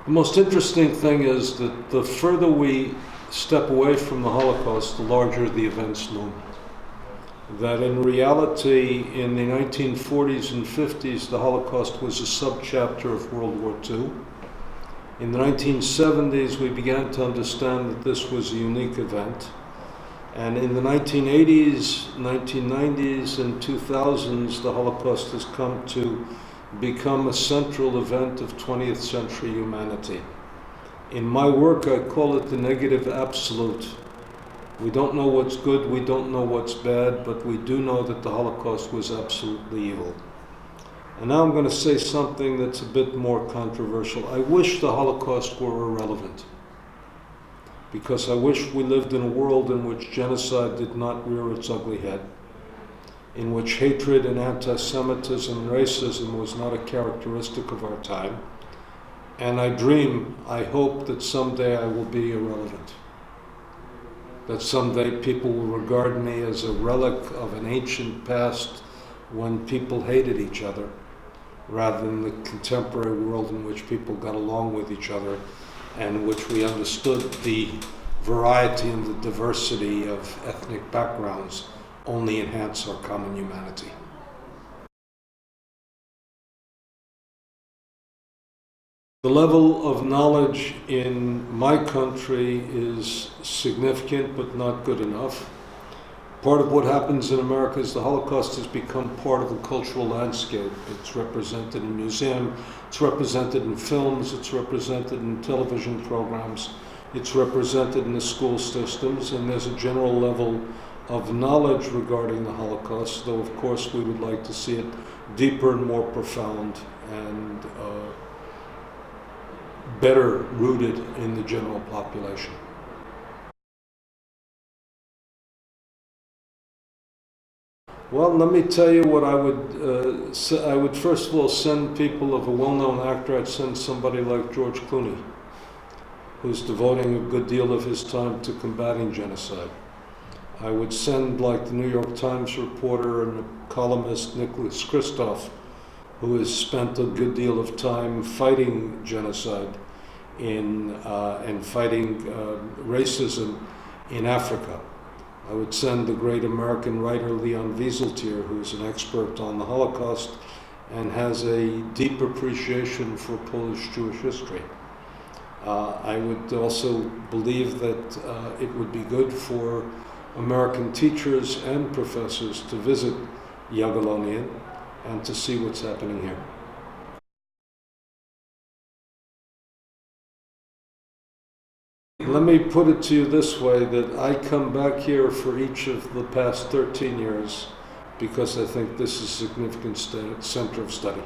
The most interesting thing is that the further we step away from the Holocaust, the larger the events loom. That in reality, in the 1940s and 50s, the Holocaust was a subchapter of World War II. In the 1970s, we began to understand that this was a unique event. And in the 1980s, 1990s, and 2000s, the Holocaust has come to become a central event of 20th century humanity. In my work, I call it the negative absolute. We don't know what's good, we don't know what's bad, but we do know that the Holocaust was absolutely evil. And now I'm going to say something that's a bit more controversial. I wish the Holocaust were irrelevant, because I wish we lived in a world in which genocide did not rear its ugly head, in which hatred and anti-Semitism and racism was not a characteristic of our time. And I hope that someday I will be irrelevant. That someday people will regard me as a relic of an ancient past when people hated each other, rather than the contemporary world in which people got along with each other and in which we understood the variety and the diversity of ethnic backgrounds only enhance our common humanity. The level of knowledge in my country is significant but not good enough. Part of what happens in America is the Holocaust has become part of the cultural landscape. It's represented in museums, it's represented in films, it's represented in television programs, it's represented in the school systems, and there's a general level of knowledge regarding the Holocaust, though of course we would like to see it deeper and more profound and better rooted in the general population. Well, let me tell you what I would say. I would first of all send people of a well-known actor. I'd send somebody like George Clooney, who's devoting a good deal of his time to combating genocide. I would send, like the New York Times reporter and columnist Nicholas Kristof, who has spent a good deal of time fighting genocide and fighting racism in Africa. I would send the great American writer Leon Wieseltier, who's an expert on the Holocaust and has a deep appreciation for Polish Jewish history. I would also believe that it would be good for American teachers and professors to visit Jagiellonian and to see what's happening here. Let me put it to you this way, that I come back here for each of the past 13 years because I think this is a significant center of study.